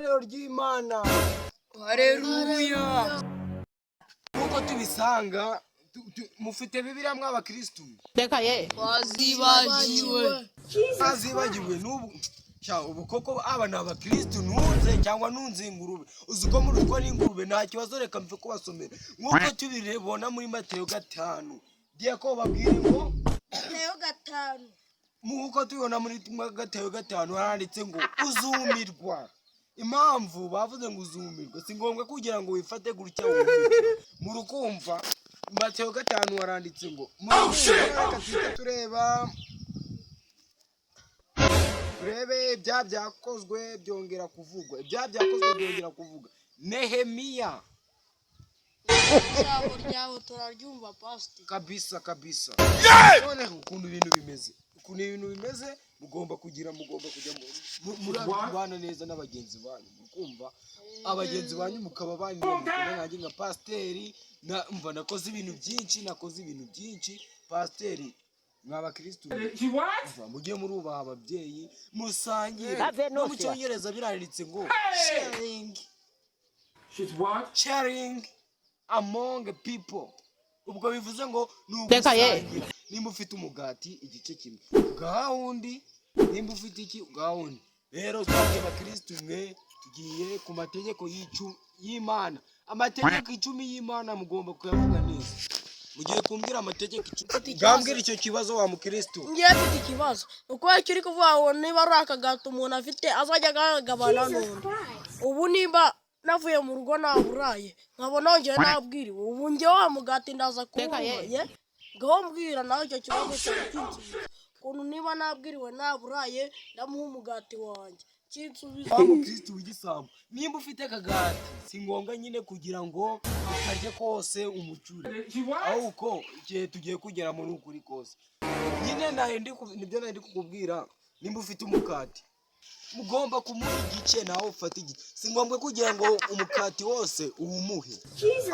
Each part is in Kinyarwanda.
iteraniro ry'Imana. Haleluya. Nkuko tubisanga mufite Bibiliya mw'abakristo. Reka ye. Wazibagiwe n'ubu. Ubu koko aba ni abakristo ntunze cyangwa ntunze ingurube. Uzi ko muri twa n'ingurube nta kibazo, reka mve kubasomera. Nkuko tubibona muri Mateyo 5. Diye ko babwire ngo Mateyo 5. Nkuko tubibona muri Mateyo 5 haranditse ngo uzumirwa. Impamvu bavuze ngo uzumirwa si ngombwa kugira ngo wifate gutya mu rukumva. Mateyo 5 haranditse ngo reka tureba urebe ibya byakozwe byongera kuvugwa. Ibya byakozwe byongera kuvuga. Nehemiya. Ijambo ryawe turaryumva pastor. Kabisa. Noneho ukuntu ibintu bimeze mugomba kujya murabana neza n'abagenzi banyu. Mukumva abagenzi banyu mukaba banyu nanjye nka pasteri mva nakoze ibintu byinshi pasteri mw'abakristo mugiye murubaha ababyeyi musangire. No mu Cyongereza biranditse ngo sharing among people. Ubwo bivuze ngo nugusangira. Nimba ufite umugati igice kimwe gahundi, nimba ufite iki gahundi. Rero twagiye abakristo mwe tugiye ku mategeko y'Imana. Amategeko 10 y'Imana mugomba kuyavuga neza. Mugiye kumbwira amategeko 10. Gambwira icyo kibazo wa mukristo. Ngiye mfite ikibazo. Uko kiri kuvuga ngo niba ari akagato umuntu afite azajya agabana n'undi. Ubu nimba navuye mu rugo naburaye nkabona ngiye nabwiriwe, ubu ngiye wa mugati ndaza kubaye ngaho mbwira nawe icyo kibazo cy'insubizo. Kuntu niba nabwiriwe naburaye ndamuha umugati wanjye cy'insubizo. Wa mukristo w'igisambo, nimba ufite akagati si ngombwa nyine kugira ngo ukarye kose umucure, ahubwo igihe tugiye kugera muri ukuri kose nyine nibyo nari kukubwira. Nimba ufite umukati mugomba kumuha igice nawe ufata igice. Si ngombwa kugira ngo umukati wose uwumuhe,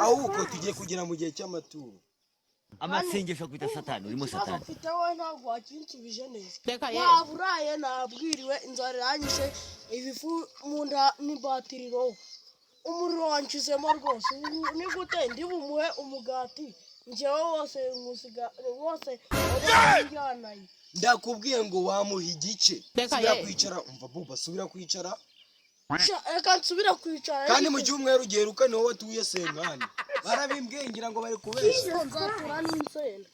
ahubwo tugiye kugira mu gihe cy'amaturo. Amasengesho kwita satani, urimo satani. Afite wowe ntabwo wakinsubije neza. Naburaye nabwiriwe, inzara iranyishe, ibifu mu nda n'ibatiriro, umuriro wanshizemo rwose. Ni gute ndi bumuhe umugati njyewe wose ngusiga wose njyanaye? Ndakubwiye ngo wamuha igice. Subira kwicara. Umva buba, subira kwicara. Reka nsubira kwicara. Kandi mu cyumweru ugiye ruka niho watuye Sengani. Barabimbwiye ngira ngo bari kubesha. Nzatura n'insenda.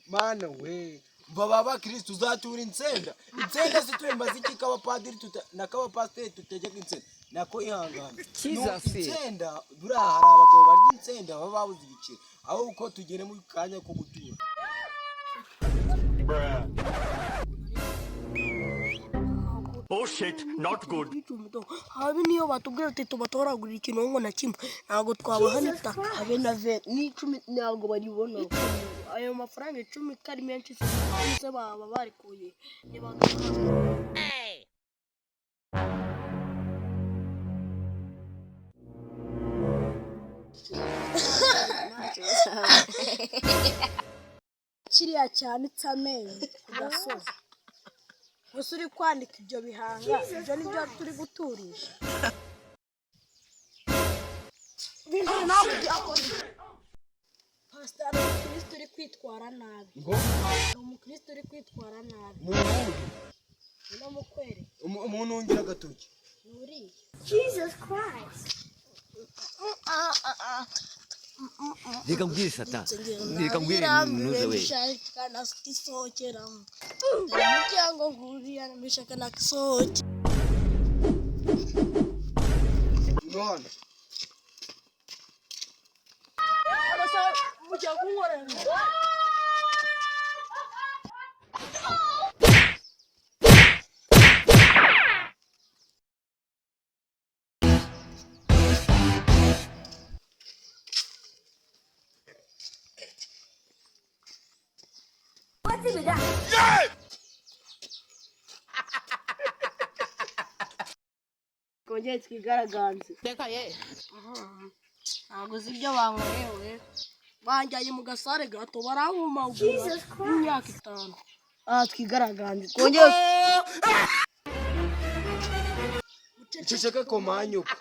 Mana we, baba bakristo uzatura insenda. Insenda situemba ziki k'abapadiri n'ak'abapasteri tutegeka insenda. Nako ihangana. Insenda buriya hari abagabo barya insenda baba babuze ibiciro. Aho uko tugere mu kanya ko gutura. Oh shit, not good. Habe niyo batubwira ati tubatoragurira ikintu ngo na kimwe ntago twabahana itaka. Habe na n'icumi ntago baribona. Ayo mafaranga 10 kari menshi se baba barikuye. Kiriya cyane itsamenye gasozi. Gusa uri kwandika ibyo bihanga, ibyo nibyo turi guturisha. Bintu ntabwo byakora. Pastor Kristo uri kwitwara nabi. Umukristo uri kwitwara nabi. No mukwere. Umuntu ungira agatoki. Nuri. Jesus Christ. Reka mbwire satani. Reka mbwire nuze we. Kana kisohokera. Umuryango nguriya nabishaka nakisohoke. None. Abasa mujya kunkorera. Kongeye twigaragaze. Reka ye. Ntabwo uzi ibyo bankorewe. Banjyanye mu gasare gato barampumagura imyaka 5. Twigaragambye. Kongeye iceceke komanyuka